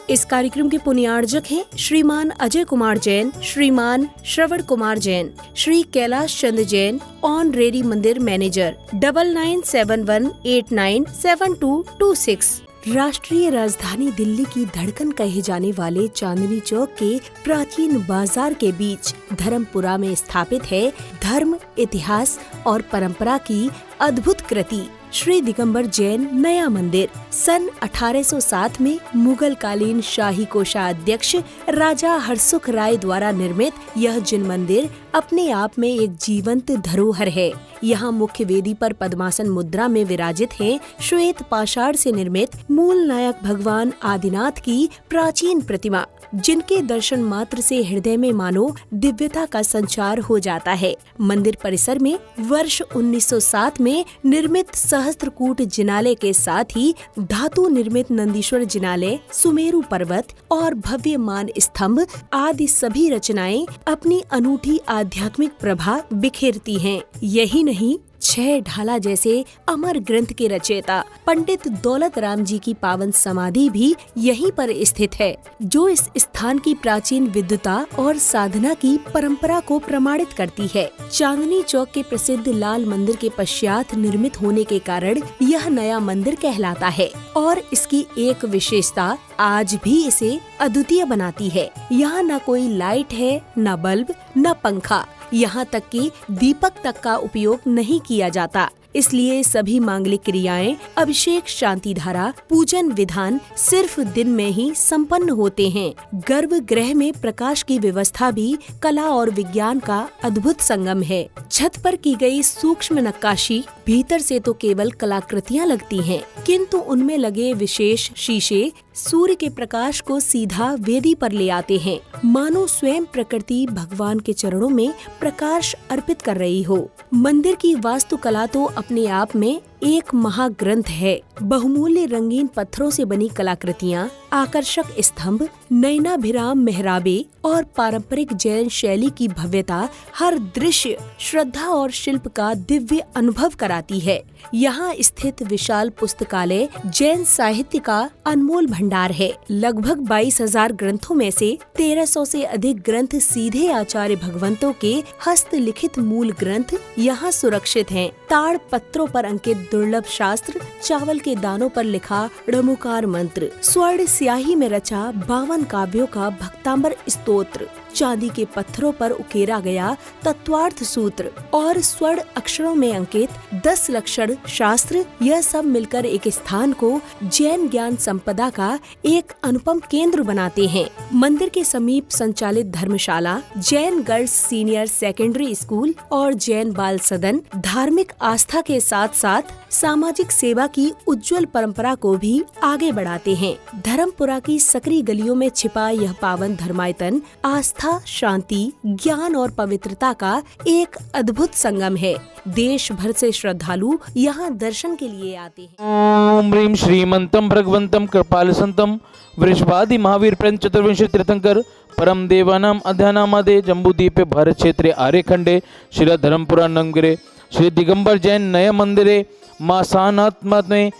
इस कार्यक्रम के पुण्यार्जक हैं श्रीमान अजय कुमार जैन, श्रीमान श्रवण कुमार जैन, श्री कैलाश चंद्र जैन, ऑनरेरी मंदिर मैनेजर 9971897226। राष्ट्रीय राजधानी दिल्ली की धड़कन कहे जाने वाले चांदनी चौक के प्राचीन बाजार के बीच धर्मपुरा में स्थापित है धर्म, इतिहास और परंपरा की अद्भुत कृति श्री दिगंबर जैन नया मंदिर। सन 1807 में मुगल कालीन शाही कोषाध्यक्ष राजा हरसुख राय द्वारा निर्मित यह जिन मंदिर अपने आप में एक जीवंत धरोहर है। यहाँ मुख्य वेदी पर पद्मासन मुद्रा में विराजित है श्वेत पाषाण से निर्मित मूल नायक भगवान आदिनाथ की प्राचीन प्रतिमा, जिनके दर्शन मात्र से हृदय में मानो दिव्यता का संचार हो जाता है। मंदिर परिसर में वर्ष 1907 में निर्मित सहस्त्रकूट जिनालय के साथ ही धातु निर्मित नंदीश्वर जिनालय, सुमेरु पर्वत और भव्य मान स्तंभ आदि सभी रचनाएं अपनी अनूठी आध्यात्मिक प्रभा बिखेरती हैं। यही नहीं, 6 ढाला जैसे अमर ग्रंथ के रचयिता पंडित दौलत राम जी की पावन समाधि भी यहीं पर स्थित है, जो इस स्थान की प्राचीन विद्वता और साधना की परंपरा को प्रमाणित करती है। चांदनी चौक के प्रसिद्ध लाल मंदिर के पश्चात निर्मित होने के कारण यह नया मंदिर कहलाता है और इसकी एक विशेषता आज भी इसे अद्वितीय बनाती है। यहाँ न कोई लाइट है, न बल्ब, न पंखा, यहाँ तक कि दीपक तक का उपयोग नहीं किया जाता। इसलिए सभी मांगलिक क्रियाएं, अभिषेक, शांति धारा, पूजन विधान सिर्फ दिन में ही संपन्न होते हैं। गर्भगृह में प्रकाश की व्यवस्था भी कला और विज्ञान का अद्भुत संगम है। छत पर की गई सूक्ष्म नक्काशी भीतर से तो केवल कलाकृतियां लगती हैं, किंतु उनमें लगे विशेष शीशे सूर्य के प्रकाश को सीधा वेदी पर ले आते हैं, मानो स्वयं प्रकृति भगवान के चरणों में प्रकाश अर्पित कर रही हो। मंदिर की वास्तुकला तो अपने आप में एक महाग्रंथ है। बहुमूल्य रंगीन पत्थरों से बनी कलाकृतियाँ, आकर्षक स्तंभ, नयनाभिराम मेहराबे और पारंपरिक जैन शैली की भव्यता हर दृश्य श्रद्धा और शिल्प का दिव्य अनुभव कराती है। यहाँ स्थित विशाल पुस्तकालय जैन साहित्य का अनमोल भंडार है। लगभग 22,000 ग्रंथों में से 1300 से अधिक ग्रंथ सीधे आचार्य भगवंतों के हस्तलिखित मूल ग्रंथ यहाँ सुरक्षित हैं। ताड़ पत्रों पर अंकित दुर्लभ शास्त्र, चावल के दानों पर लिखा णमुकार मंत्र, स्वर्ण स्याही में रचा 52 काव्यों का भक्तांबर स्तोत्र, चांदी के पत्थरों पर उकेरा गया तत्वार्थ सूत्र और स्वर्ण अक्षरों में अंकित 10 लक्षण शास्त्र, यह सब मिलकर एक स्थान को जैन ज्ञान संपदा का एक अनुपम केंद्र बनाते हैं। मंदिर के समीप संचालित धर्मशाला, Jain girls senior secondary school और जैन बाल सदन धार्मिक आस्था के साथ साथ सामाजिक सेवा की उज्जवल परंपरा को भी आगे बढ़ाते हैं। धर्मपुरा की सकरी गलियों में छिपा यह पावन धर्मायतन आस्था, शांति, ज्ञान और पवित्रता का एक अद्भुत संगम है। देश भर से श्रद्धालु यहाँ दर्शन के लिए आते हैं। ओम ह्रीं श्रीमंतम भगवंतम कृपालसंतम वृषभादि महावीर प्रणत चतुर्विंश तीर्थंकर परम देवानाम अध्यानामादे जम्बूद्वीपे भारत क्षेत्रे आर्यखंडे श्री धर्मपुरा नगरे श्री दिगंबर जैन नय मंदिरे मासानात्मने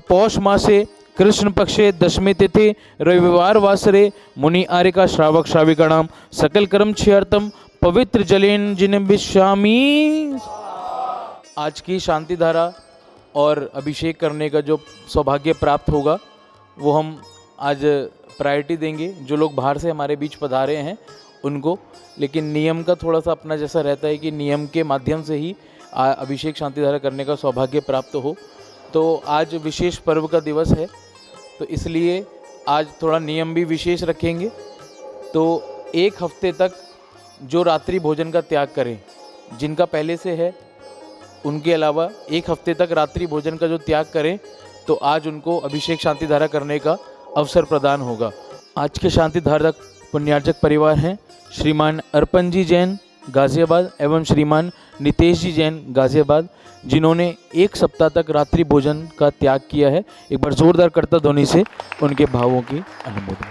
पौष मासे कृष्ण पक्षे दशमी तिथि रविवार वासरे मुनि आर्यका श्रावक श्राविकाणाम सकल कर्म क्षयार्थम पवित्र जलेन जिनभिष्यामि। आज की शांति धारा और अभिषेक करने का जो सौभाग्य प्राप्त होगा वो हम आज प्रायोरिटी देंगे जो लोग बाहर से हमारे बीच पधारे हैं उनको, लेकिन नियम का थोड़ा सा अपना जैसा रहता है कि नियम के माध्यम से ही अभिषेक शांति धारा करने का सौभाग्य प्राप्त हो। तो आज विशेष पर्व का दिवस है, तो इसलिए आज थोड़ा नियम भी विशेष रखेंगे। तो 1 हफ्ते तक जो रात्रि भोजन का त्याग करें, जिनका पहले से है उनके अलावा 1 हफ्ते तक रात्रि भोजन का जो त्याग करें, तो आज उनको अभिषेक शांति धारा करने का अवसर प्रदान होगा। आज के शांति धारक पुण्यार्जक परिवार हैं श्रीमान अर्पण जी जैन गाजियाबाद एवं श्रीमान नितेश जी जैन गाजियाबाद, जिन्होंने 1 सप्ताह तक रात्रि भोजन का त्याग किया है। एक बार जोरदार करता ध्वनि से उनके भावों की अनुमोदन।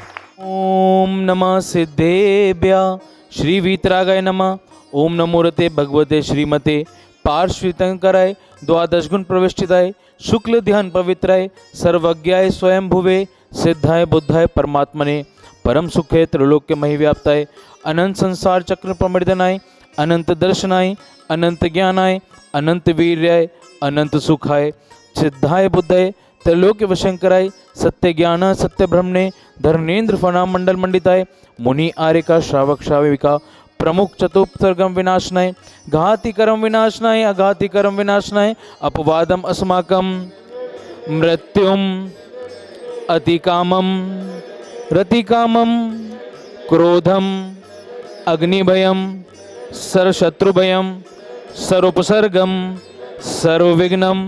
ओम नमः सिद्धेभ्य श्री वीतरागाय नमः। ओम नमोरते भगवते श्रीमते पार्श्वितंकराय द्वादश गुण प्रविष्टिताय शुक्ल ध्यान पवित्राय सर्वज्ञाय स्वयं भुवे सिद्धाय बुद्धाय परमात्मने परम सुखे त्रिलोक्य मही व्याप्ताय अनंत संसार चक्र प्रमर्दनाय अनंत दर्शनाय अनंत ज्ञानाय अनंत वीर्याय अनंत सुखाय सिद्धाय बुद्धाय त्रैलोक्य वशंकराय सत्य ज्ञान सत्य ब्रह्मणे धर्मेंद्र फनाम मंडल मंडिताय मुनि आर्यका श्रावक श्राविका प्रमुख चतुपसर्गम विनाशनाय घाति कर्म विनाशनाय अघाति कर्म विनाशनाय अपवादम अस्माकम मृत्युम अतिकामम रतिकामम क्रोधम अग्निभयम सर्वशत्रुभयम सर्वोपसर्गम सर्वविघ्नम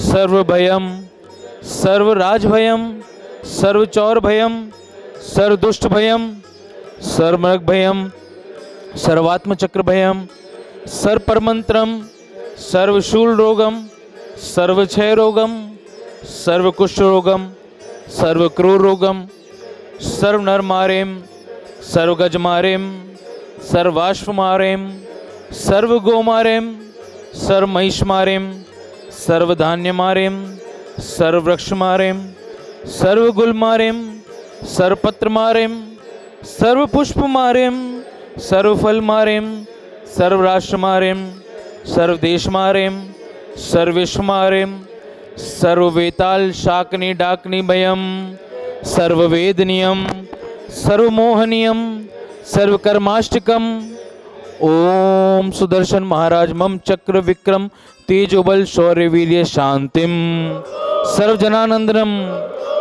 सर्वभयम सर्वराजभयम सर्वचौरभयम सर्वदुष्टभयम सर्वमृगभयम सर्वात्मचक्रभयम सर्वपरमंत्रम सर्वशूल रोगम सर्वक्षय रोगम सर्वकुष्ठ रोगम सर्वक्रूर रोगम सर्वनरमारेम सर्वगजमारेम सर्वाश्वमारेम सर्वगोमारेम सर्वमहिषमारेम सर्वधान्यमारेम सर्ववृक्षमारेम सर्वगुलमारेम सर्वपत्रमारेम सर्वपुष्पमारेम सर्वफलमारेम सर्वराष्ट्रमारेम सर्वदेशमारेम सर्वेशमारेम सर्ववेताल शाकनी डाकनी भयम सर्ववेदनीयम सर्वमोहनीयम सर्वकर्माष्टकम ओम सुदर्शन महाराज मम चक्र विक्रम तेजोबल शौर्य वीर्य शांतिम सर्वजनानंदनम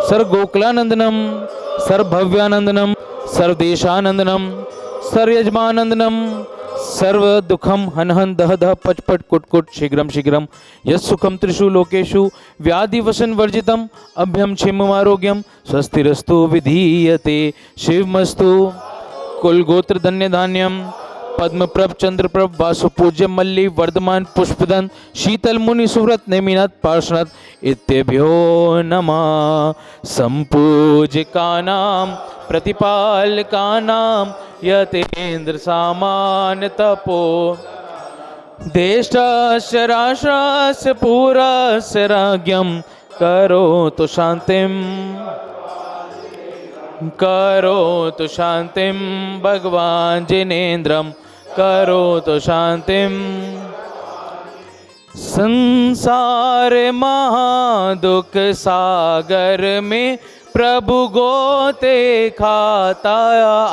सर्वगोकुलानंदनम सर्वभव्यानंदनम सर्वदेशानंदनम सर्वयजमानंदनम सर्व दुखम हन हन दह दह पच पट कुट कुट शीघ्रम शीघ्रम यस्सुखम त्रिषु लोकेषु व्याधि वसन वर्जितम अभ्यम क्षेममारोग्यम स्वस्तिरस्तु विधीयते शिवमस्तु कुलगोत्र धन्य धान्यम पद्मप्रभ चंद्रप्रभ वासुपूज्य मल्ली वर्धमान पुष्पदन शीतल मुनि सुव्रत नेमिनाथ पार्षनाथ इत्यभ्यो नमः संपूज्यकानां प्रतिपालकानां यतेन्द्र सामान्य तपो देशस्य राष्ट्रस्य पुरस्य राज्ञं करोतु शान्तिं करोतु शान्तिं भगवान् जिनेन्द्रं करोतु शान्तिं संसार महादुख सागर में प्रभु गोते खाता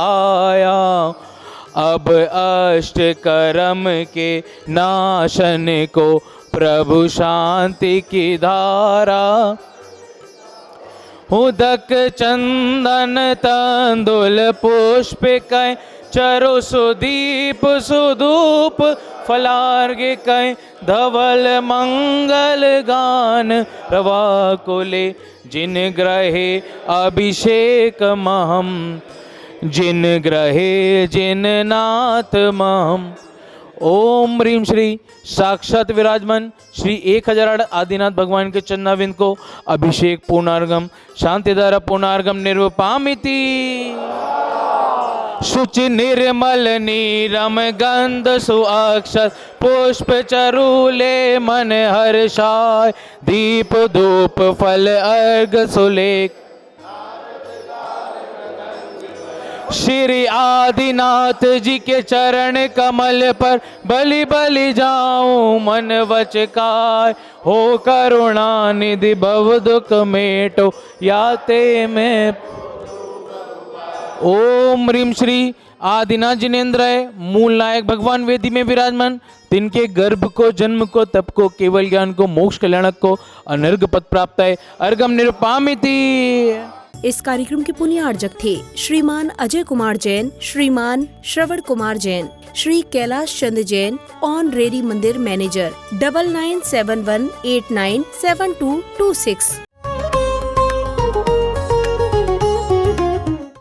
आया अब अष्ट कर्म के नाशन को प्रभु शांति की धारा उदक चंदन तंदुल पुष्प कै चरो सुदीप सुधूप फलार्घ कै धवल मंगल गान रवा कुले जिन ग्रहे अभिषेक महम जिन ग्रहे जिन नाथ महम ओम ह्रीम श्री साक्षात विराजमान श्री 1008 आदिनाथ भगवान के चन्नाविंद को अभिषेक पूर्णार्घम शांतिधारा पूर्णार्घम निर्वपामिति शुचि निर्मल नीरम गंध सुअक्षर पुष्प चरूले मन हर्षाय दीप धूप फल अर्घ सुलेख श्री आदिनाथ जी के चरण कमल पर बलि बलि जाऊं मन वचकाय हो करुणा निधि भव दुख मेटो याते में ओम ह्रीम श्री आदिनाथ जिनेन्द्राय मूल नायक भगवान वेदी में विराजमान तिनके गर्भ को जन्म को तप को केवल ज्ञान को मोक्ष कल्याणक को अनर्घ पद प्राप्त है अर्घम निरुपामिति। इस कार्यक्रम के पुण्यार्जक थे श्रीमान अजय कुमार जैन, श्रीमान श्रवण कुमार जैन, श्री कैलाश चंद्र जैन, ऑनरेरी मंदिर मैनेजर 9971897226।